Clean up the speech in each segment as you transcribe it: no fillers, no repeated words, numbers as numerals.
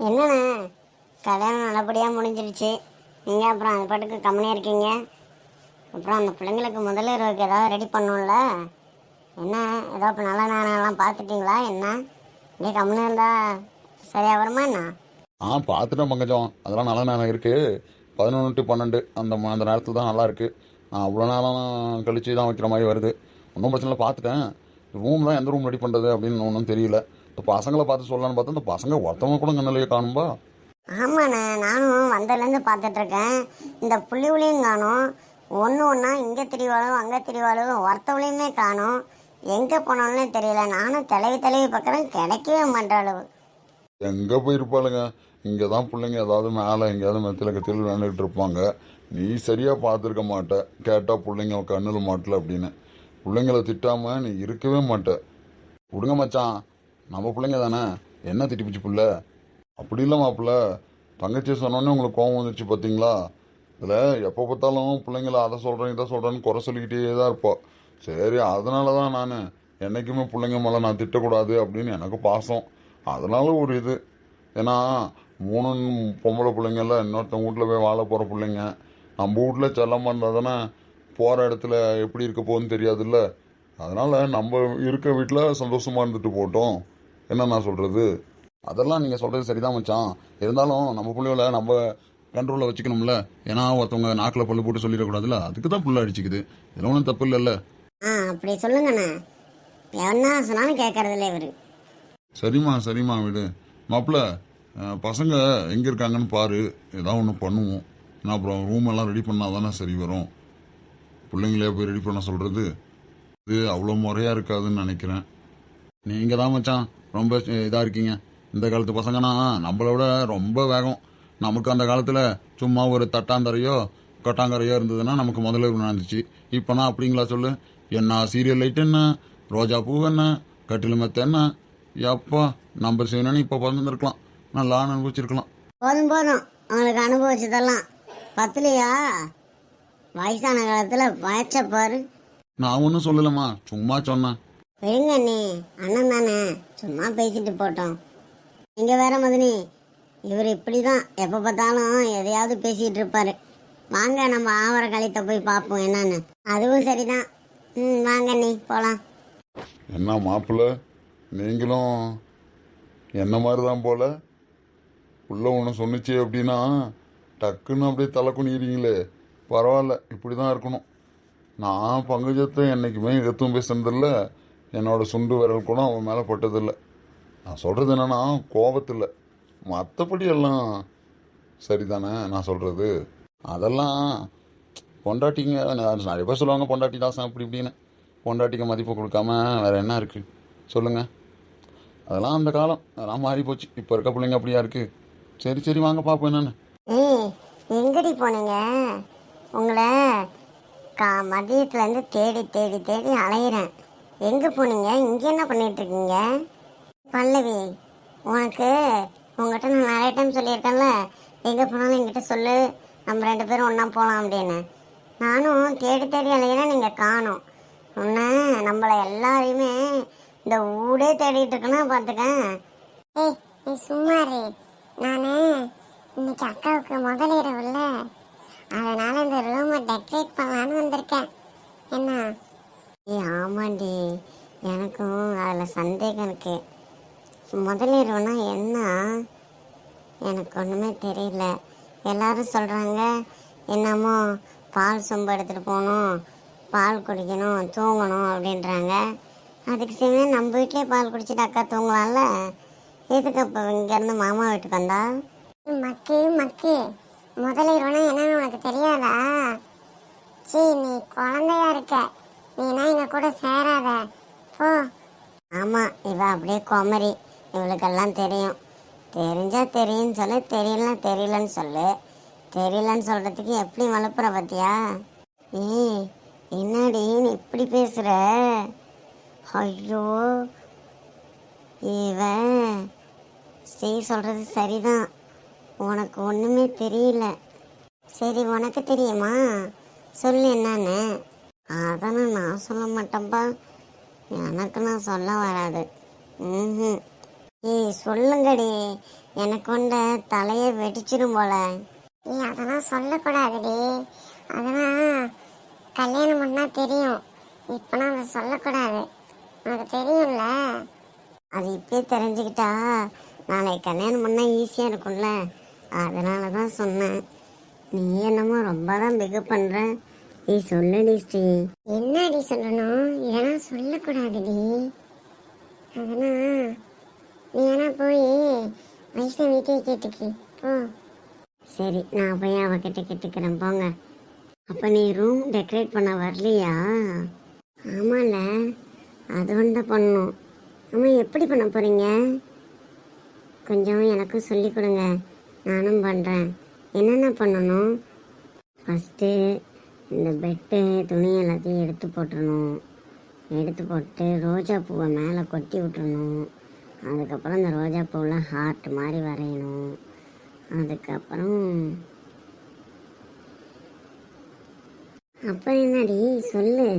என்னண்ணே, கல்யாணம் நல்லபடியாக முடிஞ்சிருச்சு. நீங்கள் அப்புறம் அந்த பாட்டுக்கு கம்முனே இருக்கீங்க. அப்புறம் அந்த பிள்ளைங்களுக்கு முதலிரவுக்கு ஏதாவது ரெடி பண்ணணும்ல. என்ன ஏதோ இப்போ நல்ல நேரம்லாம் பார்த்துட்டிங்களா என்ன? இப்படியே கம்முனே இருந்தால் சரியாக வருமா என்ன? பார்த்துட்டேன் பங்கஜம். அதெல்லாம் நல்ல நேரம் இருக்குது. 11 to 12 அந்த நேரத்தில் தான் நல்லா இருக்குது. அவ்வளோ நேரம் கழிச்சு தான் வைக்கிற மாதிரி வருது. ஒன்றும் பிரச்சனை இல்லை, பார்த்துட்டேன். ரூம் தான் எந்த ரூம் ரெடி பண்ணுறது அப்படின்னு ஒன்றும் தெரியல. இப்போ பசங்களை பார்த்து சொல்லலான்னு பார்த்தா இந்த பசங்க ஒருத்தவங்க கூட கண்ணிலேயே காணும்பா. ஆமாண்ணே, நானும் வந்ததுலேருந்து பார்த்துட்ருக்கேன். இந்த புள்ளிவுலையும் காணும். ஒன்று ஒன்றா இங்கே திரிவாளும் அங்கே திரிவாளும் ஒருத்தவளையுமே காணும். எங்கே போனாலுமே தெரியல. நானும் தலைவி பார்க்குறேன், கிடைக்கவே மாட்டாளவு. எங்கே போயிருப்பாளுங்க? இங்கே தான் பிள்ளைங்க ஏதாவது மேலே எங்கேயாவது மெத்தில் கத்தியில் விளையாண்டுட்டு இருப்பாங்க. நீ சரியாக பார்த்துருக்க மாட்ட. கேட்டால் பிள்ளைங்க கண்ணில் மாட்டல அப்படின்னு. பிள்ளைங்களை திட்டாமல் நீ இருக்கவே மாட்ட. விடுங்க மச்சான், நம்ம பிள்ளைங்க தானே, என்ன திட்டிப்பிச்சு புள்ள? அப்படி இல்லை மாப்பிள்ள, தங்கச்சி சொன்னோன்னே உங்களுக்கு கோவம் வந்துருச்சு பார்த்தீங்களா? இதில் எப்போ பார்த்தாலும் பிள்ளைங்கள அதை சொல்கிறேன் இதை சொல்கிறேன்னு குறை சொல்லிக்கிட்டே தான் இருப்போம். சரி, அதனால தான் நான் என்றைக்குமே பிள்ளைங்க மேலே நான் திட்டக்கூடாது அப்படின்னு எனக்கு பாசம். அதனால ஒரு இது. ஏன்னா 3 பொம்பளை பிள்ளைங்கள இன்னொருத்தவங்க வீட்டில் போய் வாழ போகிற பிள்ளைங்க. நம்ம வீட்டில் செல்லமாக இருந்தால் தானே போகிற இடத்துல எப்படி இருக்க போகுதுன்னு தெரியாதுல்ல. அதனால் நம்ம இருக்க வீட்டில் சந்தோஷமாக இருந்துட்டு போட்டோம். என்ன நான் சொல்கிறது? அதெல்லாம் நீங்கள் சொல்கிறது சரிதான் மச்சான். இருந்தாலும் நம்ம பிள்ளைகளை நம்ம கண்ட்ரோலில் வச்சுக்கணும்ல. ஏன்னா ஒருத்தவங்க நாக்கில் பல்லு போட்டு சொல்லிடக்கூடாதுல்ல. அதுக்கு தான் புள்ள அடிச்சுக்குது. இதெல்லாம் ஒன்றும் தப்பு இல்லைல்ல. அப்படி சொல்லுங்கண்ணே. என்ன சொன்னாலும் கேட்கறதில்ல இவர். சரிம்மா விடு மாப்பிள்ள. பசங்க எங்கே இருக்காங்கன்னு பாரு. ஏதாவது ஒன்று பண்ணுவோம். நான் அப்புறம் ரூம் எல்லாம் ரெடி பண்ணால் தானே சரி வரும். பிள்ளைங்களே போய் ரெடி பண்ண சொல்கிறது இது அவ்வளோ முறையாக இருக்காதுன்னு நினைக்கிறேன். நீங்கள் தான் மச்சான் ரொம்ப இதாக இருக்கீங்க. இந்த காலத்து பசங்கன்னா நம்மளை விட ரொம்ப வேகம். நமக்கு அந்த காலத்தில் சும்மா ஒரு தட்டாந்தரையோ கொட்டாங்கரையோ இருந்ததுன்னா நமக்கு முதல்ல நடந்துச்சு. இப்போனா அப்படிங்களா சொல்லு? என்ன சீரியல் லைட் என்ன, ரோஜா பூ என்ன, கட்டில் மெத்த என்ன, எப்பா நம்பர் 7 இப்போ பிறந்திருக்கலாம். நல்லா அனுபவிச்சிருக்கலாம். போதும் அவங்களுக்கு அனுபவிச்சதெல்லாம் பத்துலையா? வயசான காலத்தில் வயச்சப்பாரு. நான் ஒன்றும் சொல்லலம்மா, சும்மா சொன்னேன். விடுங்க நீ, அண்ணன் தானே, சும்மா பேசிட்டு போட்டோம். நீங்க வேற மதினி, இவர் இப்படிதான் எப்போ பார்த்தாலும் எதையாவது பேசிட்டு இருப்பாரு. வாங்க நம்ம ஆவர கழித்த போய் பார்ப்போம் என்னன்னு. அதுவும் சரிதான். வாங்க நீ போலாம். என்ன மாப்பிள்ள, நீங்களும் என்ன மாதிரி தான் போல. உள்ள ஒன்று சொன்னிச்சு அப்படின்னா டக்குன்னு அப்படியே தலை குனிகிறீங்களே. பரவாயில்ல, இப்படி தான் இருக்கணும். நான் பங்குஜத்தை என்றைக்குமே எதுவும் பேசுனதில்ல. என்னோட சுண்டு விரல் கூட அவன் மேலே பட்டதில்லை. நான் சொல்கிறது என்னன்னா கோபத்தில். மற்றபடி எல்லாம் சரிதானே நான் சொல்கிறது? அதெல்லாம் பொண்டாட்டிங்க நிறைய பேர் சொல்லுவாங்க பொண்டாட்டி தாசம் அப்படி இப்படின்னு. பொண்டாட்டிக்கு மதிப்பு கொடுக்காம வேறு என்ன இருக்குது சொல்லுங்கள்? அதெல்லாம் அந்த காலம், அதெல்லாம் மாறி போச்சு. இப்போ இருக்க பிள்ளைங்க அப்படியா இருக்குது. சரி வாங்க பார்ப்போம் என்னென்னு. எங்கடி போனீங்க? உங்களை மதியத்துலேருந்து தேடி அலையிறேன். எங்கே போனீங்க? இங்கே என்ன பண்ணிட்டு இருக்கீங்க? பல்லவி, உனக்கு உங்கள்கிட்ட நான் நிறைய டைம் சொல்லியிருக்கேன்ல, எங்கே போனாலும் என்கிட்ட சொல்லு, நம்ம 2 பேரும் ஒன்றா போகலாம் அப்படின்னு. நானும் தேடி அலையிறேன், நீங்கள் காணோம். உன்னை நம்மளை எல்லாரையுமே இந்த ஊடே தேடிட்டு இருக்கேன்னா பார்த்துக்கேன். ஏய் நீ சும்மாரு. நான் இன்னைக்கு அக்காவுக்கு முதல் இரவுல, அதனால இந்த ரூமை டெக்கரேட் பண்ணலான்னு வந்திருக்கேன். என்ன? ஆமாண்டி, எனக்கும் அதில் சந்தேகம் இருக்கு. முதலிரவுனா என்ன? எனக்கு ஒன்றுமே தெரியல. எல்லாரும் சொல்கிறாங்க என்னமோ பால் சொம்பு எடுத்துகிட்டு போகணும், பால் குடிக்கணும், தூங்கணும் அப்படின்றாங்க. அதுக்கு சரி நம்ம வீட்டிலே பால் குடிச்சிட்டு அக்கா தூங்கலாம்ல. எதுக்கு அப்போ இங்கேருந்து மாமா வீட்டுக்கு வந்தா? மக்கு முதலிரவுனா என்னன்னு உனக்கு தெரியாதா? நீ குழந்தையா இருக்க, நீனா எங்க கூட சேராத போ. ஆமாம், இவ அப்படியே குமரி. இவளுக்கெல்லாம் தெரியும். தெரிஞ்சா தெரியும்னு சொல்லு, தெரியலன்னு சொல்லு. தெரியலன்னு சொல்கிறதுக்கு எப்படி வளர்ப்புற பார்த்தியா? என்னடி நீ இப்படி பேசுகிற? ஐயோ, இவன் ஸ்ரீ சொல்கிறது சரிதான். உனக்கு ஒன்றுமே தெரியல. சரி, உனக்கு தெரியுமா? சொல்லு என்னன்னு. அதெல்லாம் நான் சொல்ல மாட்டேன்ப்பா. எனக்கு நான் சொல்ல வராது. சொல்லுங்கடி. எனக்கு கொண்ட தலையை வெடிச்சிடும் போல. நீ அதெல்லாம் சொல்லக்கூடாதுடி. அதெல்லாம் கல்யாணம் பண்ணா தெரியும். இப்பெல்லாம் அதை சொல்லக்கூடாது. உனக்கு தெரியும்ல. அது இப்பயே தெரிஞ்சுக்கிட்டா நாளைக்கு கல்யாணம் பண்ணால் ஈஸியாக இருக்கும்ல, அதனால தான் சொன்னேன். நீ என்னமோ ரொம்ப தான் பிகப் பண்ணுற. நீ சொல்லுடி ஸ்ரீ. என்னடி சொல்லணும்? இதெல்லாம் சொல்லக்கூடாதுடி. அதெல்லாம் நீ வேணா போய் வைஷ்ணவிட்டே கேட்டுக்கு போ. சரி, நான் போய் அவகிட்ட கேட்டுக்கிறேன், போங்க. அப்போ நீ ரூம் டெக்கரேட் பண்ண வரலையா? ஆமாம்ல, அது ஒன்றை பண்ணணும். ஆமாம், எப்படி பண்ண போகிறீங்க? கொஞ்சம் எனக்கும் சொல்லி கொடுங்க, நானும் பண்ணுறேன். என்னென்ன பண்ணணும்? ஃபஸ்ட்டு இந்த பெட்டு துணி எல்லாத்தையும் எடுத்து போட்டுடணும். எடுத்து போட்டு ரோஜா பூவை மேலே கொட்டி விட்டுறணும். அதுக்கப்புறம் இந்த ரோஜா பூவில் ஹார்ட் மாதிரி வரையணும். அதுக்கப்புறம் அப்புறம் என்னடி சொல்லு.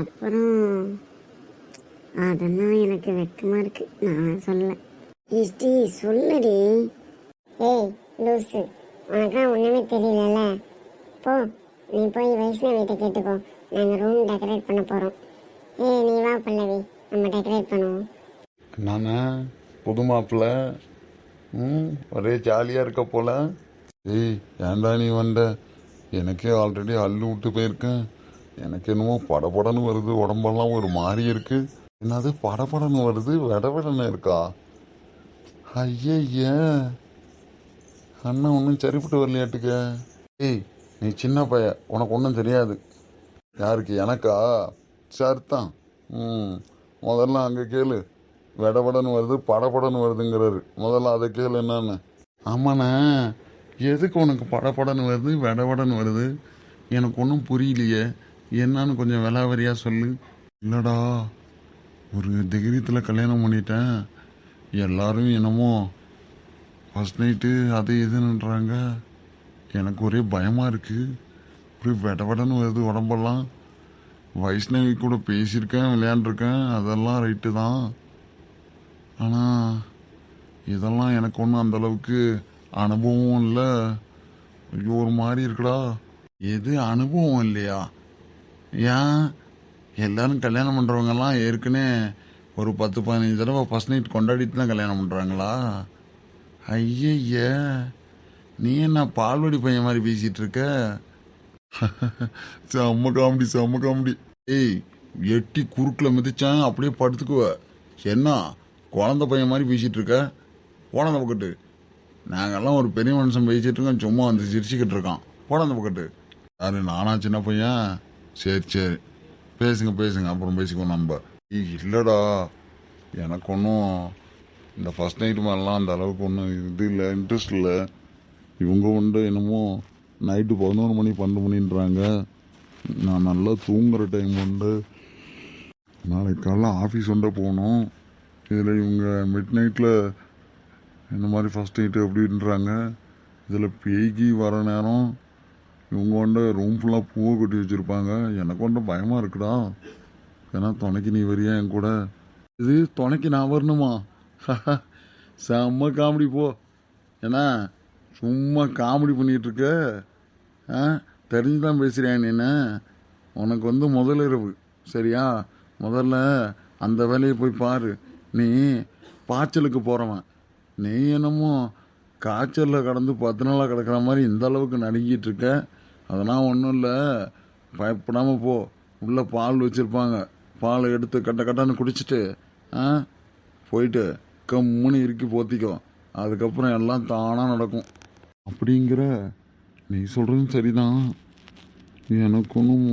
அப்புறம் அதெல்லாம் எனக்கு வெக்கமாக இருக்குது, நான் சொல்ல. இஷ்டி சொல்லுடி. ஏய் லூசு, உனக்கெல்லாம் ஒன்றுமே தெரியலல்ல. போ, நீ போய் வைஷ்ணவிட்ட கேட்டுக்கோ. நாங்கள் ரூம் டெக்கரேட் பண்ண போகிறோம். ஏய் நீ வா பல்லவி, நம்ம டெக்கரேட் பண்ணுவோம். நானே புது மாப்பிள்ள, ஒரே ஜாலியாக இருக்க போல. ஏய் ஏன்டா நீ வந்த? எனக்கே ஆல்ரெடி அள்ளு விட்டு போயிருக்கேன். எனக்கு என்னமோ படபடன்னு வருது, உடம்பெல்லாம் ஒரு மாதிரி இருக்கு. என்னது படபடன்னு வருது, விடவிடன்னு இருக்கா? ஐய அண்ணன் ஒன்றும் சரிப்பட்டு வரலையாட்டுக்க. ஏய் நீ சின்ன பையன், உனக்கு ஒன்றும் தெரியாது. யாருக்கு? எனக்கா? சரிதான். முதல்ல அங்கே கேளு. விடபடன்னு வருது, படபடன்னு வருதுங்கிறாரு. முதல்ல அதை கேளு என்னன்னு. ஆமாண்ணே, எதுக்கு உனக்கு படபடன்னு வருது, விடபடன்னு வருது? எனக்கு ஒன்றும் புரியலையே, என்னன்னு கொஞ்சம் விலாவரியாக சொல்லு. இல்லைடா, ஒரு தைரியத்தில் கல்யாணம் பண்ணிட்டேன். எல்லாரும் என்னமோ ஃபஸ்ட் நைட்டு அது இதுன்னுறாங்க. எனக்கு ஒரே பயமாக இருக்குது. ஒரே விடவிடன்னு வருது உடம்பெல்லாம். வைஷ்ணவி கூட பேசியிருக்கேன், விளையாண்டுருக்கேன், அதெல்லாம் ரைட்டு தான். ஆனால் இதெல்லாம் எனக்கு ஒன்றும் அந்தளவுக்கு அனுபவம் இல்லை. ஐயோ ஒரு மாதிரி இருக்குடா. எது அனுபவம் இல்லையா? ஏன் எல்லாரும் கல்யாணம் பண்ணுறவங்கெல்லாம் ஏற்கனவே ஒரு 10-15 தடவை ஃபஸ்ட் நைட் கொண்டாடிட்டு தான் கல்யாணம் பண்ணுறாங்களா? ஐய நீ என்ன பால்வடி பையன் மாதிரி பேசிகிட்டு இருக்க? செம்ம காமெடி, செம்ம காமெடி. ஏய் எட்டி குறுக்கில் மிதிச்சான் அப்படியே படுத்துக்குவ. என்ன குழந்த பையன் மாதிரி பேசிகிட்டு இருக்க? போனந்த பக்கத்து. நாங்கெல்லாம் ஒரு பெரிய மனுஷன் பேசிகிட்டு இருக்கோம், சும்மா வந்து சிரிச்சுக்கிட்டு இருக்கான். போனந்த பக்கத்து. யாரு நானா சின்ன பையன்? சரி சரி, பேசுங்க பேசுங்க, அப்புறம் பேசிக்குவோம் நம்ம. இல்லைடா, எனக்கு ஒன்றும் இந்த ஃபஸ்ட் நைட்டு மாதிரிலாம் அந்த அளவுக்கு ஒன்றும் இது இல்லை, இன்ட்ரெஸ்ட் இல்லை. இவங்க உண்டு என்னமோ நைட்டு 11 மணி 12 மணின்றாங்க. நான் நல்லா தூங்குற டைம் உண்டு. நாளைக்கு காலைல ஆஃபீஸ் உண்டே போகணும். இதில் இவங்க மிட் நைட்டில் இந்த மாதிரி ஃபஸ்ட் நைட்டு அப்படின்றாங்க. இதில் பேய்கி வர நேரம் இவங்க கொண்ட ரூம் ஃபுல்லாக பூவை கட்டி வச்சுருப்பாங்க. எனக்கு கொண்ட பயமாக இருக்குடா. ஏன்னா துணைக்கு நீ வரியா என் கூட? இது துணைக்கு நான் வரணுமா? செம்ம காமெடி போ. ஏன்னா சும்மா காமெடி பண்ணிகிட்டு இருக்க. தெரிஞ்சு தான் பேசுகிறேன் நீ. உனக்கு வந்து முதல் இரவு சரியா? முதல்ல அந்த வேலையை போய் பாரு. நீ பாய்ச்சலுக்கு போகிறவன். நீ என்னமோ காய்ச்சலில் கடந்து 10 நாளாக கிடக்கிற மாதிரி இந்த அளவுக்கு நடுங்கிட்டு இருக்க. அதெல்லாம் ஒன்றும் இல்லை, பயப்படாமல் போ. உள்ளே பால் வச்சுருப்பாங்க, பாலை எடுத்து கட்ட கட்டான்னு குடிச்சிட்டு போயிட்டு கம்முன்னு இறுக்கி போத்திக்கோ. அதுக்கப்புறம் எல்லாம் தானாக நடக்கும். அப்படிங்கிற நீ சொல்கிறதும் சரிதான். எனக்கு ஒன்றும்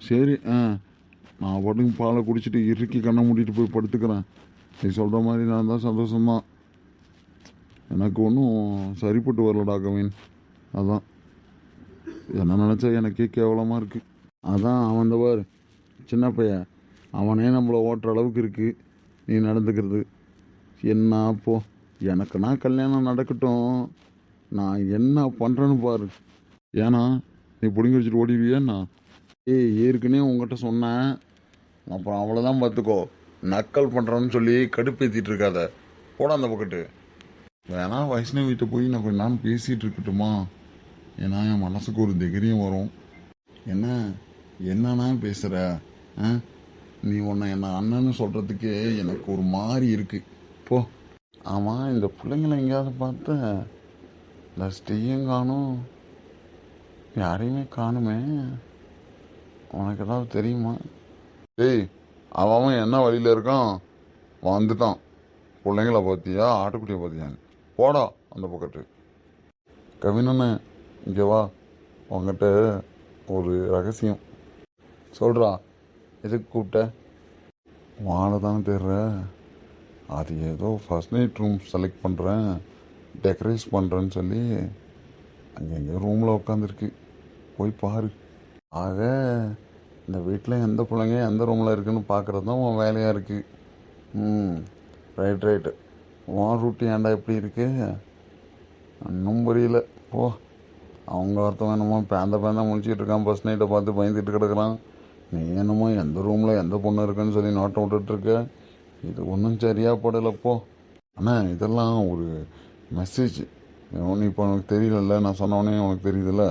சரி. நான் பாட்டுக்கு பாலை குடிச்சிட்டு இறுக்கி கண்ணை மூடிட்டு போய் படுத்துக்கிறேன். நீ சொல்கிற மாதிரி நான் தான் சந்தோஷம்தான். எனக்கு ஒன்றும் சரிப்பட்டு வரலடா கவின். அதான் என்ன நினச்சா எனக்கே கேவலமாக இருக்குது. அதான் அவன் இந்த பார் சின்ன பையன், அவனே நம்மளை ஓட்டுற அளவுக்கு இருக்குது நீ நடந்துக்கிறது. என்ன அப்போ எனக்குன்னா கல்யாணம் நடக்கட்டும், நான் என்ன பண்ணுறேன்னு பாரு. ஏன்னா நீ பிடிங்கி வச்சுட்டு ஓடிடுவியேண்ணா? ஏற்கனவே உங்ககிட்ட சொன்னேன், அப்புறம் அவ்வளோதான் பார்த்துக்கோ. நக்கல் பண்ணுறான்னு சொல்லி கடுப்பேற்றிட்டு இருக்காத. போட அந்த பக்கத்து. வேணா வைஷ்ணவிட்ட போய் நான் கொஞ்ச நேரம் பேசிகிட்டு இருக்கட்டுமா? ஏன்னா என் மனசுக்கு ஒரு தைரியம் வரும். என்னன்னா பேசுகிற? ஆ, நீ உன்னை என்ன அண்ணன்னு சொல்கிறதுக்கே எனக்கு ஒரு மாதிரி இருக்கு. போ. ஆமாம், இந்த பிள்ளைங்களை எங்கேயாவது பார்த்த இந்த ஸ்ரீயும் காணும், யாரையுமே காணுமே. உனக்கு ஏதாவது தெரியுமா? டேய், அவன் என்ன வழியில் இருக்கான்? வந்துட்டான். பிள்ளைங்கள பார்த்தியா, ஆட்டுக்குட்டியை பார்த்தியான்னு போடா அந்த பக்கத்து. கவினண்ணே, இங்கே வா. உங்ககிட்ட ஒரு ரகசியம் சொல்கிறா. எதுக்கு கூப்பிட்ட? வாழை தானே தேடுற. அது ஏதோ ஃபர்ஸ்ட் நைட் ரூம் செலக்ட் பண்ணுறேன், டெக்கரேட் பண்ணுறேன்னு சொல்லி அங்கே எங்கேயோ ரூமில் உட்காந்துருக்கு. போய் பாரு. ஆக இந்த வீட்டில் எந்த பிள்ளைங்க எந்த ரூமில் இருக்குன்னு பார்க்குறது தான் உன் வேலையாக இருக்குது. ரைட்டு. உன் ரூட்டு ஏன்டா எப்படி இருக்கு? இன்னும் புரியல. போ. அவங்க ஒருத்தவன் என்னமோ பேந்த முடிச்சிட்டு இருக்கான், ஃபர்ஸ்ட் நைட்டை பார்த்து பயந்துட்டு கிடக்குறான். நீ என்னமோ எந்த ரூமில் எந்த பொண்ணு இருக்குன்னு சொல்லி நோட்டை விட்டுட்ருக்க. இது ஒன்றும் சரியாக படலை. போ. ஆனால் இதெல்லாம் ஒரு மெசேஜ். ஒன்று இப்போ உனக்கு தெரியல, நான் சொன்னோடனே உனக்கு தெரியுதுல்ல.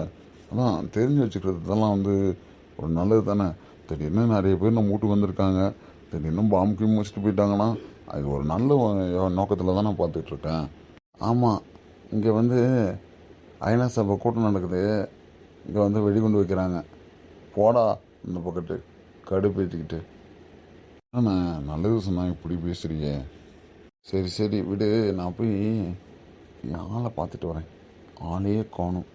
அதான் தெரிஞ்சு வச்சுக்கிறது இதெல்லாம் ஒரு நல்லது தானே. திடீர்னு நிறைய பேர் நம்ம வீட்டுக்கு வந்திருக்காங்க, திடீர்னு பாம்புக்கு முடிச்சுட்டு போயிட்டாங்கன்னா அது ஒரு நல்ல நோக்கத்தில் தான் நான் பார்த்துட்ருக்கேன். ஆமாம், இங்கே ஐநா சபை கூட்டம் நடக்குது, இங்கே வெடிகுண்டு வைக்கிறாங்க. போடா இந்த பக்கத்து கடுப்பேற்றிக்கிட்டு. நான் நல்லது சொன்னால் இப்படி பேசுறியே. சரி விடு, நான் போய் ஆளை பார்த்துட்டு வரேன். ஆளையே காணும்.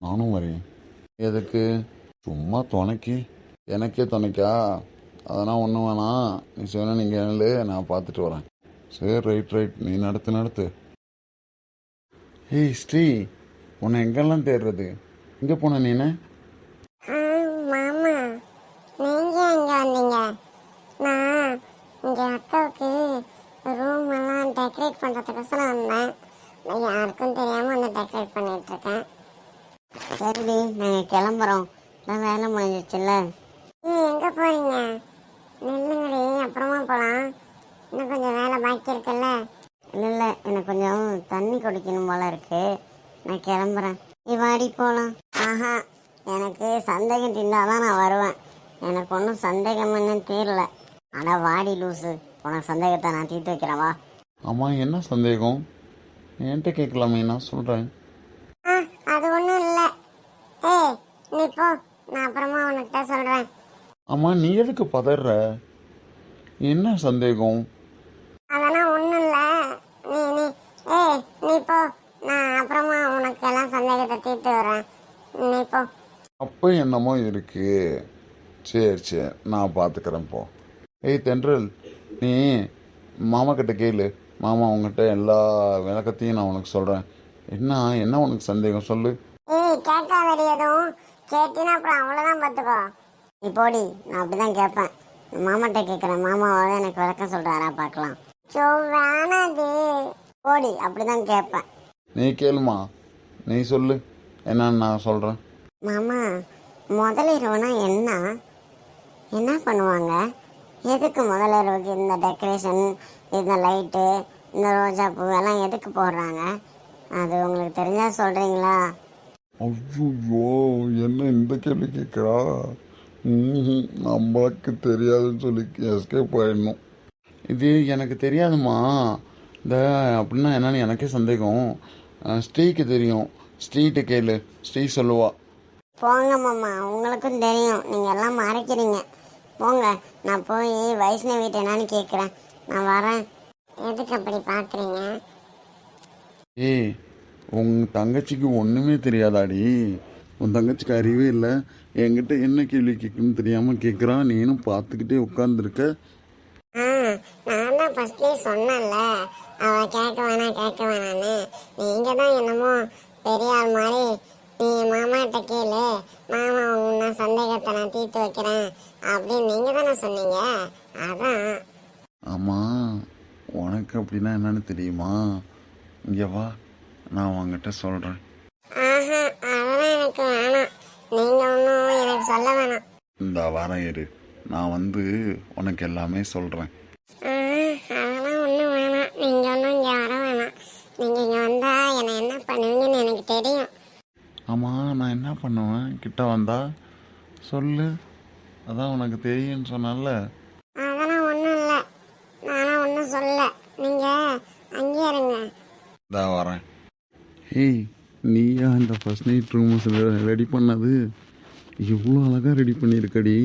நானும் வரேன். எதுக்கு? சும்மா துணைக்கு. எனக்கே துணைக்கா? அதெல்லாம் ஒன்றும் வேணாம். நீ சொன்ன நீங்கள் நான் பார்த்துட்டு வரேன். சரி, ரைட். நீ நடத்து. ஏய் ஸ்ரீ, உன்னை எங்கெல்லாம் தேடுறது? இங்கே போன நீனு? மாமா, நீங்க எங்க வந்தீங்க? நான் இங்க அக்காவுக்கு ரூம் எல்லாம் டெக்கரேட் பண்றதுக்கோசரம் வந்தேன். நான் யாருக்கும் தெரியாம வந்து டெக்கரேட் பண்ணிட்டு இருக்கேன். சரிடி, நாங்கள் கிளம்புறோம். நான் வேலை முடிஞ்சிச்சுல்ல. எங்க போறீங்க? நில்லுங்கடி, அப்புறமா போலாம். இன்னும் கொஞ்சம் வேலை பாக்கி இருக்குல்ல. இல்லை, எனக்கு கொஞ்சம் தண்ணி குடிக்கணும் போல இருக்கு. நான் கிளம்புறேன். நீ வாடி போகலாம். ஆஹா, எனக்கு சந்தேகம் தீர்ந்தாதான் நான் வருவேன். எனக்கு ஒன்றும் சந்தேகம் என்னன்னு தீரல. ஆனால் வாடி லூசு, உனக்கு சந்தேகத்தை நான் தீர்த்து வைக்கிறேன் வா. ஆமாம், என்ன சந்தேகம்? என்கிட்ட கேட்கலாமே, நான் சொல்கிறேன். அது ஒன்றும் இல்லை. ஏய், நீ போ, நான் அப்புறமா உனக்கிட்ட சொல்கிறேன். ஆமாம், நீ எதுக்கு பதற? என்ன சந்தேகம்? அதெல்லாம் ஒன்றும் இல்லை. நீ போ, நான் அப்புறமா உனக்கு எல்லாம் சந்தேகத்தை தீர்த்து வரேன். நீ போ. அப்போ என்னமோ இருக்கு. சரி, நான் பார்த்துக்கிறேன். போ. ஏய் தென்றல், நீ மாமா கிட்ட கேளு. மாமா உங்ககிட்ட எல்லா விளக்கத்தையும் நான் உனக்கு சொல்கிறேன். என்ன உனக்கு சந்தேகம் சொல்லு. ஏய், கேட்காதடி எதுவும். கேட்டினா அப்புறம் அவ்வளோதான், பார்த்துக்கோ. நீ போடி, நான் அப்படி தான் கேட்பேன். மாமாட்ட கேட்குறேன், மாமாவாவது எனக்கு விளக்கம் சொல்கிறாரா பார்க்கலாம். சோ வேணாது. போடி, அப்படி தான் கேட்பேன். நீ கேளுமா, நீ சொல்லு, என்னன்னு நான் சொல்கிறேன். மாமா, முதலிரவுனா என்ன பண்ணுவாங்க? எதுக்கு முதலிரவுக்கு இந்த டெக்கரேஷன், இந்த லைட்டு, இந்த ரோஜா பூ எல்லாம் எதுக்கு போடுறாங்க? அது உங்களுக்கு தெரிஞ்சா சொல்கிறீங்களா? ஐயோ, என்ன இந்த கேள்வி கேட்குறா? நம்மளுக்கு தெரியாதுன்னு சொல்லி எஸ்கேப் ஆயிடணும். இது எனக்கு தெரியாதுமா. இந்த அப்படின்னா என்னன்னு எனக்கே சந்தேகம். ஸ்ரீக்கு தெரியும். ஸ்ரீட்டு கேளு, ஸ்ரீ சொல்லுவா. போங்க மாமா, உங்களுக்கும் தெரியும், நீங்கள் எல்லாம் மறைக்கிறீங்க. போங்க, நான் போய் வைஷ்ணவிட்ட என்னன்னு கேட்குறேன். நான் வரேன். எதுக்கு அப்படி பார்க்குறீங்க? ஏய், உன் தங்கச்சிக்கு ஒன்றுமே தெரியாதாடி? உன் தங்கச்சிக்கு அறிவே இல்லை. என்கிட்ட என்ன கேள்வி கேட்கணும்னு தெரியாமல் கேட்குறான். நீனும் பார்த்துக்கிட்டே உட்காந்துருக்க. நான் தான் ஃபர்ஸ்ட்லேயே சொன்னேன்ல, அவள் கேட்க வேணான்னு. நீங்கள் தான் என்னமோ பெரிய ஆள் மாதிரி, நீ மாமாட்ட கேளு, மாமா உன்ன சந்தேகத்தை நான் தீர்த்து வைக்கிறேன் அப்படின்னு நீங்கள் தானே சொன்னீங்க. அதான். ஆமாம், உனக்கு அப்படின்னா என்னன்னு தெரியுமா? இங்கே வா, நான் உங்ககிட்ட சொல்கிறேன். ஆஹா, அதெல்லாம் எனக்கு வேணாம். நீங்கள் ஒன்றும் எனக்கு சொல்ல வேணாம். இந்த வாரம் இரு, நான் உனக்கு எல்லாமே சொல்கிறேன். அதெல்லாம் ஒன்றும் வேணாம். நீங்கள் ஒன்றும் இங்கே வர வேணாம். நீங்கள் இங்கே வந்தால் என்னை என்ன பண்ணுவீங்கன்னு எனக்கு தெரியும். ஆமாம், நான் என்ன பண்ணுவேன் கிட்ட வந்தா சொல்லு, அதான் உனக்கு தெரியும்னு சொன்னல. அதெல்லாம் ஒன்றும் இல்லை, நானும் ஒன்றும் சொல்லல. நீங்கள் அங்கேயே இருங்க. இதான் வரேன். ஏய், நீயா இந்த ஃபர்ஸ்ட் நைட் ரூம்ஸ் ரெடி பண்ணது? இவ்வளோ அழகாக ரெடி பண்ணியிருக்கடி,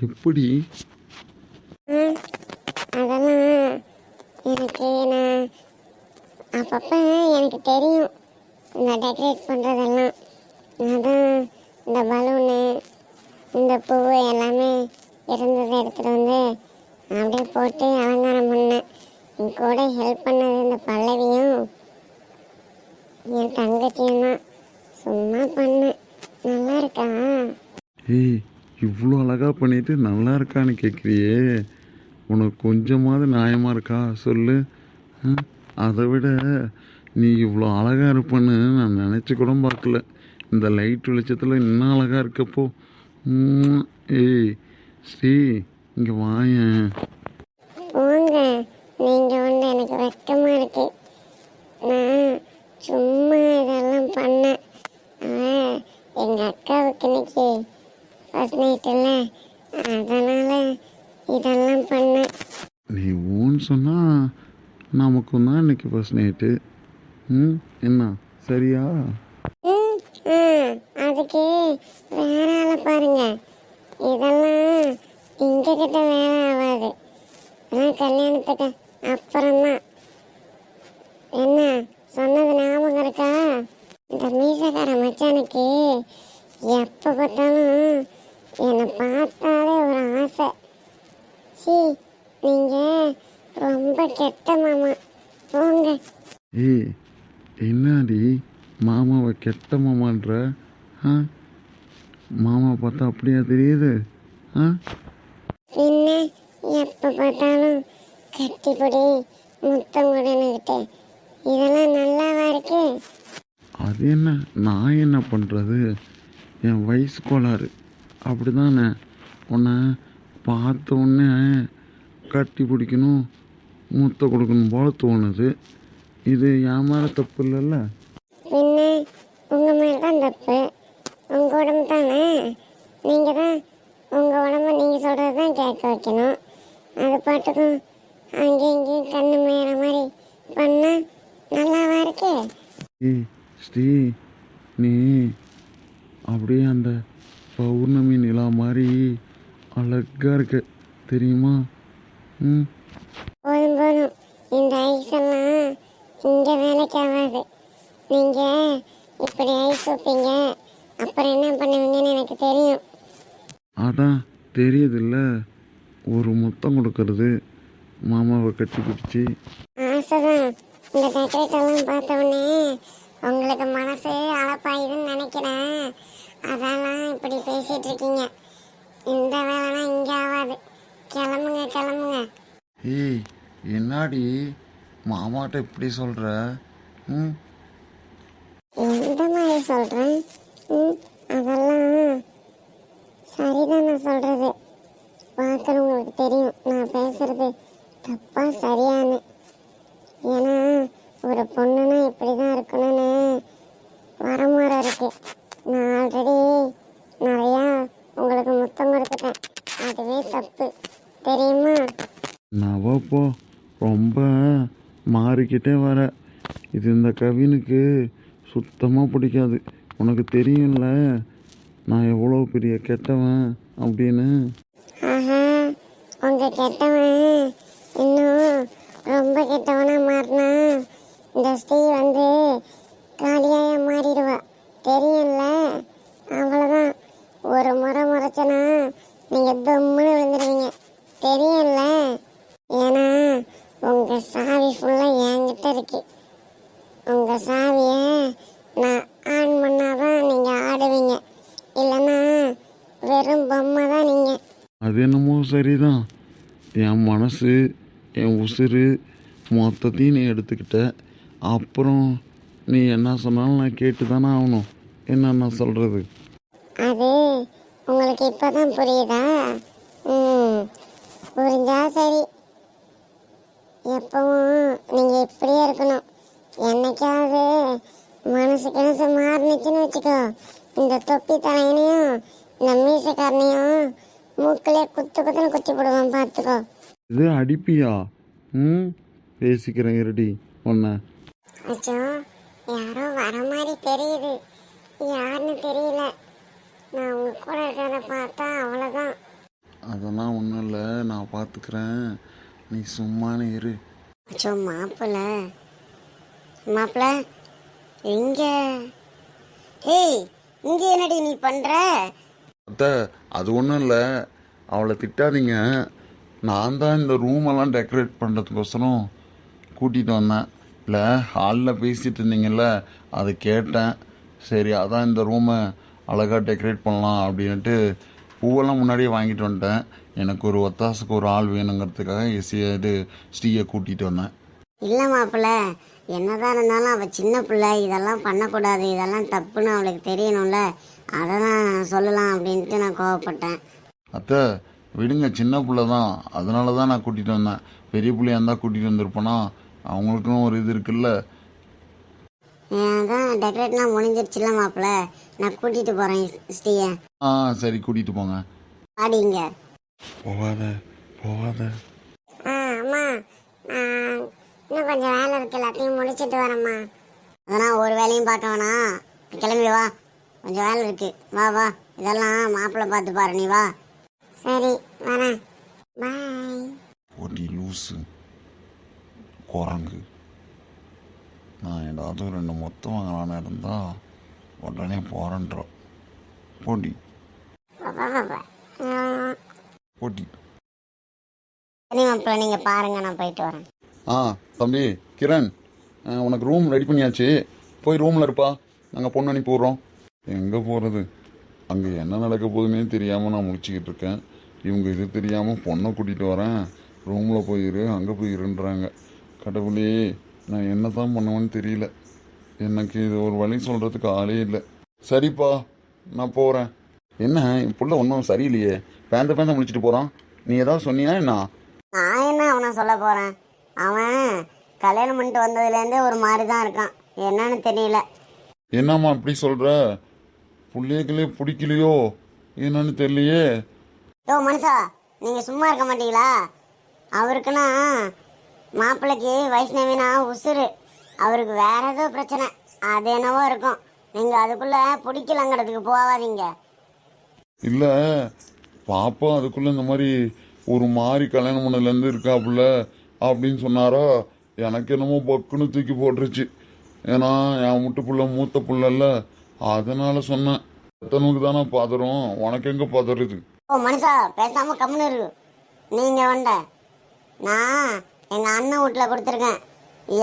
எப்படி? ம், அதெல்லாம் எனக்கு நான் அப்பப்போ எனக்கு தெரியும் இந்த டெக்கரேட் பண்ணுறதெல்லாம். அதான் இந்த பலூனு இந்த பூ எல்லாமே இருந்ததை எடுத்துகிட்டு வந்து அப்படியே போட்டு அலங்காரம் பண்ணேன். என் கூட ஹெல்ப் பண்ணது இந்த பல்லவியும் என் தங்கச்சியும் தான். சும்மா பண்ணேன். நல்லா இருக்கா? ஏய், இவ்வளோ அழகாக பண்ணிட்டு நல்லா இருக்கான்னு கேட்குறியே, உனக்கு கொஞ்சமாவது நியாயமாக இருக்கா சொல்லு? அதை விட நீ இவ்வளோ அழகாக இருப்பேன்னு நான் நினச்சி கூட பார்க்கல. இந்த லைட் வெளிச்சத்தில் இன்னும் அழகாக இருக்கப்போ. ஏய் ஸ்ரீ, இங்கே வாயேன். போங்க, நீங்கள் வந்து எனக்கு வெக்கமாக இருக்கு. நான் சும்மா இதெல்லாம் பண்ணேன். எங்கள் அக்காவுக்கு இன்னைக்கு ஃபர்ஸ்ட் நைட் இல்லை, அதனால் இதெல்லாம் பண்ணேன். நீ ஊன்னு சொன்னால் நமக்கும் தான் இன்னைக்கு ஃபர்ஸ்ட் நைட்டு. என்ன சரியா? ம், அதுக்கு வேற ஆளை பாருங்க. இதெல்லாம் எங்ககிட்ட வேலை ஆகாது. ஆனால் கல்யாணத்துக்கு அப்புறம்தான். என்ன சொன்னது ஞாபகம் இருக்கா? இந்த மீசக்கார மச்சானுக்கு எப்போ பார்த்தாலும் என்னை பார்த்தாலே ஒரு ஆசை. சி, நீங்கள் ரொம்ப கெட்ட மாமா. போங்க. ஏய், என்னடி மாமாவை கெட்ட மாமான்ற? மாமா பார்த்தா அப்படியா தெரியுது? பின்ன எப்போ பார்த்தாலும் கட்டிப்பிடி முத்தம் கொடுன்னுக்கிட்டு இதெல்லாம் நல்லாவா இருக்கு? அது என்ன, நான் என்ன பண்ணுறது? என் வயசு கோளாறு அப்படிதானே. உன்னை பார்த்த உடனே கட்டி பிடிக்கணும், மூத்த கொடுக்கணும் போல தோணுது. இது என் மேலே தப்பு இல்லைல்ல? பின்ன உங்கள் மேலே தான் தப்பு. உங்கள் உடம்பு தானே. நீங்கள் தான் உங்கள் உடம்பு நீங்கள் சொல்கிறது தான் கேட்க வைக்கணும். அது பாட்டுக்கும் அங்கேயும் இங்கேயும் கண்ணு மேயிற மாதிரி பண்ணால் நல்லாவா இருக்கு? ஏய் ஸ்ரீ, நீ அப்படியே அந்த பௌர்ணமி நிலா மாதிரி அழகாக இருக்க தெரியுமா? போதும் போதும், இந்த ஐஸ் எல்லாம் இங்கே வேலைக்கு ஆகாது. நீங்கள் இப்படி ஐஸ் வைப்பீங்க, அப்புறம் என்ன பண்ணுவீங்கன்னு எனக்கு தெரியும். அதான் தெரியுதுல்ல, ஒரு முத்தம் கொடுக்கறது, மாமாவை கட்டி பிடிச்சி. ஆசைதான். இந்த டெக்கரேட் எல்லாம் பார்த்த உடனே உங்களுக்கு மனசு அளப்பாயுதுன்னு நினைக்கிறேன். அதெல்லாம் இப்படி பேசிட்டு இருக்கீங்க. இந்த வேலைலாம் இங்கே ஆகாது. கிளம்புங்க கிளம்புங்க. ஏய், என்னாடி மாமாட்ட இப்படி சொல்கிற? எந்த மாதிரி சொல்கிறேன்? அதெல்லாம் சரிதான் நான் சொல்கிறது. பார்க்குறவங்களுக்கு தெரியும் நான் பேசுறது தப்பா சரியானு. ஏன்னா ஒரு பொண்ணுன்னா இப்படி தான் இருக்கணும்னு வரமுறை இருக்கு. நான் ஆல்ரெடி நிறையா உங்களுக்கு முத்தம் கொடுத்துட்டேன். அதுவே தப்பு தெரியுமா? நவப்போ ரொம்ப மாறிக்கிட்டே வர. இது இந்த கவினுக்கு சுத்தமாக பிடிக்காது. உனக்கு தெரியும்ல நான் எவ்வளோ பெரிய கெட்டவன் அப்படின்னு. ஆஹா, உங்க கெட்டவன் இன்னும் ரொம்ப கெட்டவனா மாறினா இந்த ஸ்ரீ வந்து காலியாக மாறிடுவா. தெரியும்ல? அவ்வளோதான். ஒரு முறை முறைச்சனா நீங்கள் தொம்முன்னு விழுந்துடுவீங்க. தெரியும்ல? ஏன்னா உங்கள் சாவி ஃபுல்லாக என்கிட்ட இருக்கு. உங்கள் சாவியை நான் ஆன் பண்ணாதான் நீங்கள் ஆடுவீங்க, இல்லைன்னா வெறும் பொம்மை தான் நீங்கள். அது என்னமோ சரிதான். என் மனசு, என் உசுறு மொத்தத்தையும் நீ எடுத்துக்கிட்ட. அப்புறம் நீ என்ன சொன்னாலும் நான் கேட்டு தானே ஆகணும். என்ன சொல்கிறது? அது உங்களுக்கு இப்போ தான் புரியுதா? புரிஞ்சா சரி. எப்பவும் நீங்கள் இப்படியே இருக்கணும். என்னைக்காவது மனசு மாறினுச்சுன்னு வச்சுக்கோ, இந்த தொப்பி தலையனையும் இந்த மீசக்காரனையும் மூக்கிலே குத்துன்னு குத்தி போடுவான், பார்த்துக்கோ. இது அடிப்பியா? ம், பேசிக்கிறேன் இருடி ஒன்ன. அச்சோ, யாரோ வர மாதிரி தெரியுது, யாருன்னு தெரியல. நான் உங்க கூட இருக்கிறத பார்த்தா அவ்வளோதான். அதெல்லாம் ஒன்றும் இல்லை, நான் பார்த்துக்கிறேன், நீ சும்மானே இரு. அச்சோ மாப்பிள்ள எங்க? ஏய், இங்க என்னடி நீ பண்ற? அத்தை, அது ஒன்றும் இல்லை, அவளை திட்டாதீங்க. நான் தான் இந்த ரூமெல்லாம் டெக்கரேட் பண்ணுறதுக்கோசரம் கூட்டிகிட்டு வந்தேன். இல்லை, ஹாலில் பேசிகிட்டு இருந்தீங்கல்ல, அதை கேட்டேன். சரி, அதான் இந்த ரூமை அழகாக டெக்கரேட் பண்ணலாம் அப்படின்ட்டு பூவெல்லாம் முன்னாடியே வாங்கிட்டு வந்துட்டேன். எனக்கு ஒரு ஒத்தாசுக்கு ஒரு ஆள் வேணுங்கிறதுக்காக ஸ்ரீயை கூட்டிகிட்டு வந்தேன். இல்லை மாப்பிள்ள, என்னதான் இருந்தாலும் அவள் சின்ன பிள்ளை, இதெல்லாம் பண்ணக்கூடாது, இதெல்லாம் தப்புன்னு அவளுக்கு தெரியணும்ல, அதை தான் சொல்லலாம் அப்படின்ட்டு நான் கோவப்பட்டேன். அத்தை, விடுங்க, சின்ன பிள்ளை தான், அதனால தான் நான் கூட்டிகிட்டு வந்தேன். பெரிய பிள்ளையா இருந்தால் கூட்டிகிட்டு வந்திருப்பேனா, அவங்களுக்கும் ஒரு இது இருக்குல்ல. அதான் டெக்கரேட்லாம் முடிஞ்சிருச்சுல மாப்பிள்ள, நான் கூட்டிகிட்டு போகிறேன் ஸ்ரீயை. ஆ சரி, கூட்டிகிட்டு போங்க. ஆடிங்க. போகாத. அம்மா, இன்னும் கொஞ்சம் வேலை இருக்கு, எல்லாத்தையும் முடிச்சிட்டு வரேம்மா. அதெல்லாம் ஒரு வேலையும் பார்க்க வேணாம், கிளம்பி வா, கொஞ்சம் வேலை இருக்கு, வா வா, இதெல்லாம் மாப்பிள்ளை பார்த்து பாரு, நீ வா. சரி, வரேன், பாய். ஒடி லூஸு குரங்கு, நான் ஏதாவது 2 மொத்தம் வாங்கலான்னு இருந்தா உடனே போறேன்றோம். போட்டி போட்டி. சரி மாப்பிள்ள, நீங்கள் பாருங்க, நான் போயிட்டு வரேன். தம்பி கிரண், உனக்கு ரூம் ரெடி பண்ணியாச்சு, போய் ரூமில் இருப்பா, நாங்கள் பொண்ணு அனுப்பி விட்றோம். எங்கே போகிறது, அங்கே என்ன நடக்க போகுதுன்னே தெரியாமல் நான் முடிச்சுக்கிட்டு இருக்கேன். இவங்க இது தெரியாமல் பொண்ணை கூட்டிகிட்டு வரேன், ரூமில் போயிரு, அங்கே போயிருன்றாங்க. கடவுளே, நான் என்ன தான் பண்ணுவேன்னு தெரியல. எனக்கு இது ஒரு வழி சொல்கிறதுக்கு ஆளே இல்லை. சரிப்பா, நான் போகிறேன். என்ன என் புள்ள ஒன்றும் சரியில்லையே, பேந்த முடிச்சுட்டு போகிறான். நீ ஏதாவது சொன்னியா என்ன? நான் என்ன அவனை சொல்ல போகிறேன், அவன் கல்யாணம் பண்ணிட்டு வந்ததுலேருந்தே ஒரு மாதிரி தான் இருக்கான், என்னன்னு தெரியல. என்னம்மா இப்படி சொல்கிற? பிள்ளைகளே பிடிக்கலையோ என்னன்னு தெரியலையே. யோ மனுஷா, நீங்கள் சும்மா இருக்க மாட்டீங்களா? அவருக்குன்னா மாப்பிள்ளைக்கு வைஷ்ணவினா உசுறு, அவருக்கு வேற ஏதோ பிரச்சனை, அது என்னவோ இருக்கும். நீங்கள் அதுக்குள்ளே பிடிக்கலங்கிறதுக்கு போகாதீங்க. இல்லை, பாப்பா அதுக்குள்ளே இந்த மாதிரி ஒரு மாதிரி கல்யாணம் பண்ணதுலேருந்து இருக்காப்புல அப்படின்னு சொன்னாரா, எனக்கு என்னமோ பக்குன்னு தூக்கி போட்டுருச்சு. ஏன்னா என் முட்டு புள்ள மூத்த புள்ளல்ல, அதனால சொன்னேன். எத்தனுக்கு தானே பதறும், உனக்கு எங்கே பதறுது? ஓ மனுஷா, பேசாமல் கம்முன்னு இருக்கு. நீங்கள் வந்த நான் எங்கள் அண்ணன் வீட்டில் கொடுத்துருக்கேன்.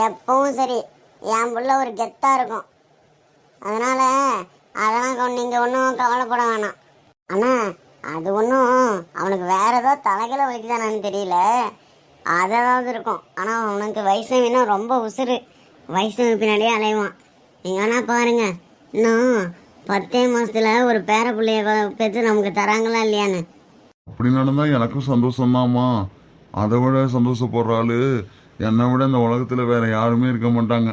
எப்பவும் சரி, என் புள்ள ஒரு கெத்தாக இருக்கும். அதெல்லாம் நீங்கள் ஒன்றும் கவலைப்பட வேணாம். ஆனால் அது ஒன்றும் அவனுக்கு வேற ஏதோ தலைகளை வலிக்குதானு தெரியல, அதாவது இருக்கும். ஆனால் அவனுக்கு வைஷ்ணவினா ரொம்ப உசுறு, வைஷ்ணவி பின்னாடியே அலைவான். நீங்கள் வேணா பாருங்க, இன்னும் 10 மாசத்துல ஒரு பேர பிள்ளைய பெற்று நமக்கு தராங்களா இல்லையான்னு. அப்படி நடந்தா எனக்கும் சந்தோஷம்தாம்மா. அதை விட சந்தோஷப்படுற ஆளு என்னை விட இந்த உலகத்தில் வேற யாருமே இருக்க மாட்டாங்க.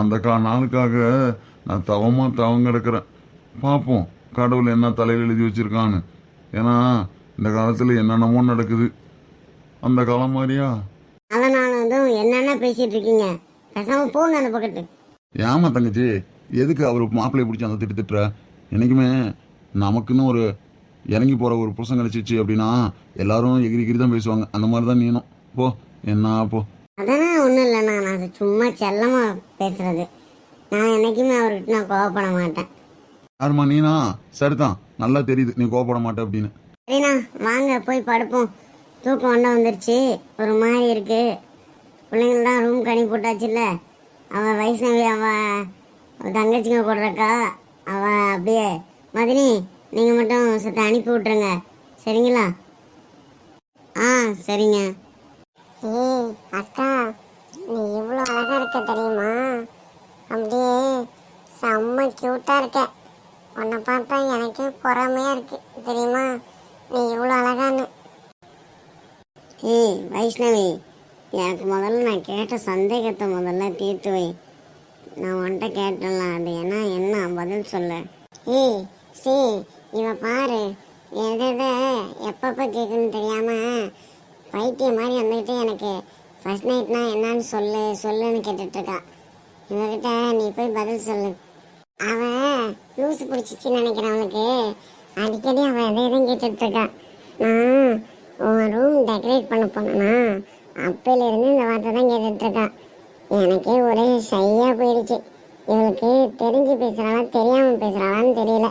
அந்த நாளுக்காக நான் தவம் கிடக்கிறேன். பார்ப்போம் கடவுள் என்ன தலையில் எழுதி வச்சிருக்கான்னு. ஏன்னா இந்த காலத்தில் என்னென்னமோ நடக்குது, அந்த காலம் மாதிரியா. அதனால என்னென்ன பேசிட்டு இருக்கீங்க, பேசாம போங்க அந்த பக்கத்து. ஏமா தங்கச்சி, எதுக்கு அவர் மாப்பிள்ளையை பிடிச்சி அந்த திட்டுற? என்னைக்குமே நமக்குன்னு ஒரு இறங்கி போகிற ஒரு புருஷன் கிடச்சிச்சு அப்படின்னா எல்லாரும் எகிரி தான் பேசுவாங்க. அந்த மாதிரி தான் நீனும் போ. என்ன போ. அதெல்லாம் ஒன்றும் இல்லைண்ணா, நான் அது சும்மா செல்லமாக பேசுறது. நான் என்னைக்குமே அவர்கிட்ட நான் கோவப்பட மாட்டேன். யாருமா நீனா? சரிதான், நல்லா தெரியுது நீ கோவப்பட மாட்டே அப்படின்னு. சரிண்ணா, வாங்க போய் படுப்போம், தூக்கம் ஒன்றா வந்துருச்சு, ஒரு மாதிரி இருக்கு. பிள்ளைங்கள்தான் ரூம் கனி போட்டாச்சுல்ல, அவன் வைஷ்ணவி அவன் தங்கச்சிங்க கொடுறக்கா, அவன் அப்படியே மதினி நீங்கள் மட்டும் சத்த அனுப்பி விட்ருங்க, சரிங்களா? சரிங்க. ஏய் அக்கா, நீ இவ்வளோ அழகா இருக்க தெரியுமா? அப்படியே செம்ம கியூட்டா இருக்க. உன்னை பார்த்தா எனக்கு பொறாமையா இருக்கு தெரியுமா, நீ இவ்வளோ அழகான்னு. வைஷ்ணவி, எனக்கு முதல்ல நான் கேட்ட சந்தேகத்தை முதல்ல தீர்த்து வை. நான் உன்கிட்ட கேட்டலாம், அது என்ன பதில் சொல்ல. ஏய் சே, இவ பாரு எதை எப்பப்போ கேட்கணும்னு தெரியாம பைத்தியம் மாதிரி வந்துக்கிட்டு எனக்கு ஃபர்ஸ்ட் நைட்னா என்னன்னு சொல்லுன்னு கேட்டுட்டு இருக்கா. இவகிட்ட நீ போய் பதில் சொல்லு. அவன் லூசு பிடிச்சிச்சின்னு நினைக்கிறேன் அவனுக்கு. அடிக்கடி அவன் எதையும் கேட்டுட்டு இருக்கா. நான் உன் ரூம் டெக்கரேட் பண்ண போனேன்னா அப்பையிலிருந்து இந்த வார்த்தை தான் கேட்டுட்டு இருக்கா. எனக்கே ஒரே ஷையா போயிடுச்சு. இவளுக்கு தெரிஞ்சு பேசுறாளா தெரியாம பேசுறாளான்னு தெரியல.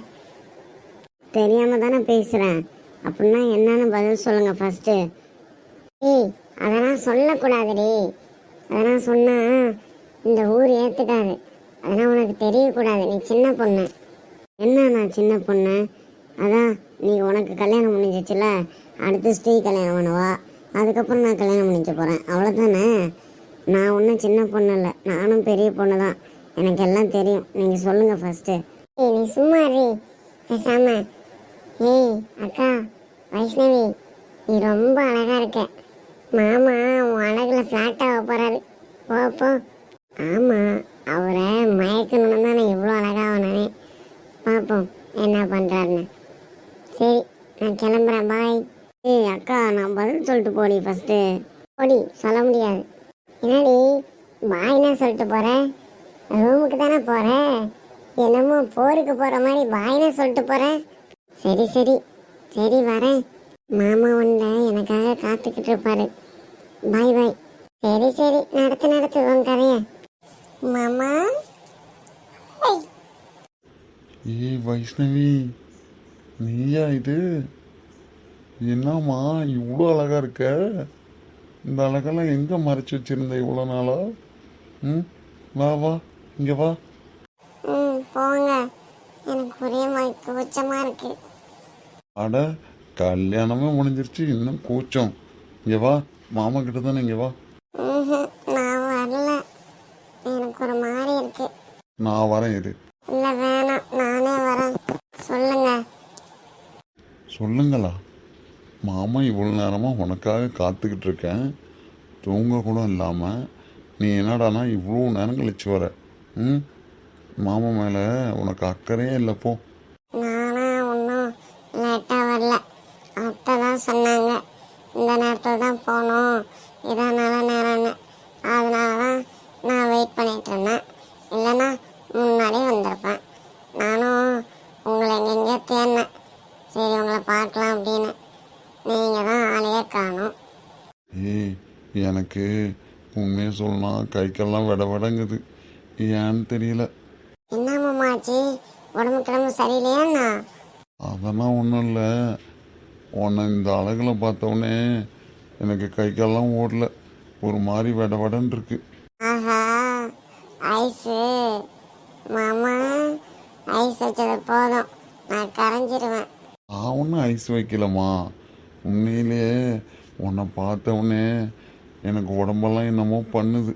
தெரியாம தானே பேசுறேன். அப்படின்னா என்னன்னு பதில் சொல்லுங்க ஃபர்ஸ்ட். ஏய் அதெல்லாம் சொல்லக்கூடாதுடி. அதெல்லாம் சொன்னா இந்த ஊர் ஏத்துக்காது. அதெல்லாம் உனக்கு தெரியக்கூடாது. நீ சின்ன பொண்ணு. என்ன நான் சின்ன பொண்ணு? அதான் நீ உனக்கு கல்யாணம் முடிஞ்சிச்சுல, அடுத்து ஸ்ரீ கல்யாணம் பண்ணுவா, அதுக்கப்புறம் நான் கல்யாணம் முடிக்க போகிறேன், அவ்வளோதானே. நான் ஒன்றும் சின்ன பொண்ணு இல்லை, நானும் பெரிய பொண்ணு தான். எனக்கு எல்லாம் தெரியும். நீங்கள் சொல்லுங்கள் ஃபஸ்ட்டு. ஏய் நீ சும்மா இரு பேசாம. ஏய் அக்கா வைஷ்ணவி, நீ ரொம்ப அழகா இருக்க. மாமா உன் அழகுல ஃப்ளாட் ஆக போறாரு. போ போ. ஆமாம், அவரை மயக்கணும்னு தான் நான் இவ்வளோ அழகாகனே. பார்ப்போம் என்ன பண்ணுறாருன்னு. சரி நான் கிளம்புறேன், பாய். ஏய் அக்கா, நான் பதில் சொல்லிட்டு போடி ஃபஸ்ட்டு. போடி, சொல்ல முடியாது. என்னடி பாய்னா சொல்லிட்டு போற? ரூமுக்கு தானே போற? என்னமோ போருக்கு போற மாதிரி பாய்னா சொல்லிட்டு போற. சரி சரி சரி வரேன். மாமா ஒன்றை எனக்காக காத்துக்கிட்டு இருப்பாரு. பாய் பாய். சரி சரி நடத்து உன் கதைய. மாமா ஏய் வைஷ்ணவி, நீயா இது? என்னம்மா இவ்வளோ அழகா இருக்க? இந்த அழகெல்லாம் எங்கே மறைச்சி வச்சிருந்த இவ்வளோ நாளா? ம், வா வா, இங்கே வா. போங்க, எனக்கு ஒரே கூச்சமா இருக்கு. அட, கல்யாணமே முடிஞ்சிருச்சு, இன்னும் கூச்சம்? இங்கே வா, மாமா கிட்ட தானே, இங்கே வா. நான் வரல, எனக்கு ஒரு மாதிரி இருக்கு. நான் வரேன் இரு. இல்ல வேணாம், நானே வரேன். சொல்லுங்க. சொல்லுங்களா? மாமா இவ்வளோ நேரமாக உனக்காக காத்துக்கிட்டு இருக்கேன், தூங்க கூட இல்லாமல் நீ என்னடானா இவ்வளோ நேரம் கழிச்சு வர? ம், மாமா மேலே உனக்கு அக்கறையே இல்லை. போ. நானா ஒன்றும் லேட்டாக வரல. அத்தை தான் சொன்னாங்க இந்த நேரத்தில் தான் போகணும், இதான் நல்ல நேரம்னு. அதனால தான் நான் வெயிட் பண்ணிட்டு இருந்தேன். இல்லைன்னா முன்னாடியே வந்திருப்பேன். நானும் உங்களை எங்கெங்கேயோ தேடினேன், சரி உங்களை பார்க்கலாம் அப்படின்னு. நீங்கள் தான் ஆளையே காணும். ஏய், எனக்கு உண்மையை சொல்லலாம் கைக்கெல்லாம் விடங்குது, ஏன்னு தெரியல. என்ன மாமாச்சி, உடம்பு கிடம்பு சரியில்லையாண்ணா? அதெல்லாம் ஒன்றும் இல்லை, உன்னை இந்த அழகில் பார்த்தோன்னே எனக்கு கைக்கெல்லாம் ஓடல, ஒரு மாதிரி விடன்னு இருக்கு. ஆஹா, ஐஸு மாமா, ஐஸ் வச்சது போதும், நான் கரைஞ்சிருவேன். நான் ஒன்றும் ஐஸ் வைக்கலம்மா, உண்மையிலேயே உன்னை பார்த்த உடனே எனக்கு உடம்பெல்லாம் என்னமோ பண்ணுது.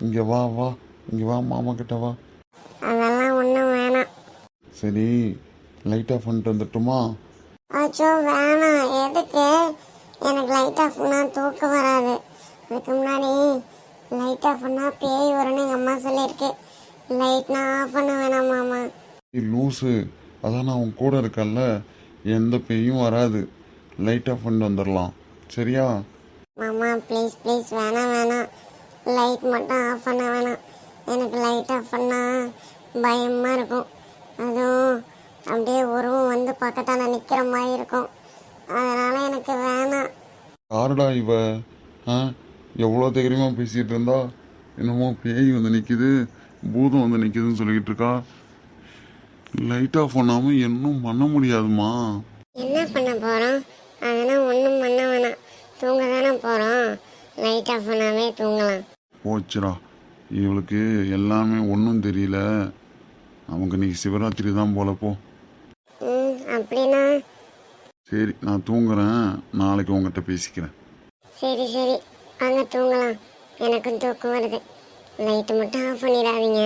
இங்கே வா வா, இங்கே வா, மாமா கிட்ட வா. அதெல்லாம் ஒன்றும் வேணாம். சரி, லைட் ஆஃப் பண்ணிட்டு வந்துட்டுமா? அச்சோ வேணாம். எதுக்கு? எனக்கு லைட் ஆஃப் பண்ணால் தூக்கம் வராது. அதுக்கு முன்னாடி லைட் ஆஃப் பண்ணால் பேய் வரும்னு எங்கள் அம்மா சொல்லியிருக்கு. லைட் நான் ஆஃப் பண்ண வேணாம் மாமா. லூஸு, அதான் நான் உன் கூட இருக்கேன்ல, எந்த பேயும் வராது. லைட் ஆஃப் பண்ணிட்டு வந்துடலாம், சரியா? மாமா ப்ளீஸ் ப்ளீஸ், வேணாம். லைட் மட்டும் ஆஃப் பண்ண வேணாம். எனக்கு லைட் ஆஃப் பண்ணால் பயமாக இருக்கும். அதுவும் அப்படியே உருவம் வந்து பக்கத்தால் நிற்கிற மாதிரி இருக்கும். அதனால் எனக்கு வேணாம். யாருடா இவ? ஆ, எவ்வளோ தைரியமாக பேசிகிட்டு இருந்தா என்னமோ பேய் வந்து நிற்கிது, பூதம் வந்து நிற்கிதுன்னு சொல்லிக்கிட்டு இருக்கா. லைட் ஆஃப் பண்ணாமல் இன்னும் பண்ண முடியாதுமா. என்ன பண்ண போகிறோம்? அதெல்லாம் ஒன்றும் பண்ண வேணாம். தூங்க தானே போகிறோம். லைட் ஆஃப் பண்ணாமே தூங்கலாம். போச்சுடா, இவளுக்கு எல்லாமே ஒன்றும் தெரியல. நமக்கு இன்னைக்கு சிவராத்திரி தான் போல. போ. அப்படின்னா சரி, நான் தூங்குறேன், நாளைக்கு உங்ககிட்ட பேசிக்கிறேன். சரி வாங்க தூங்கலாம். எனக்கும் தூக்கம் வருது. லைட்டு மட்டும் ஆஃப் பண்ணிடாதீங்க.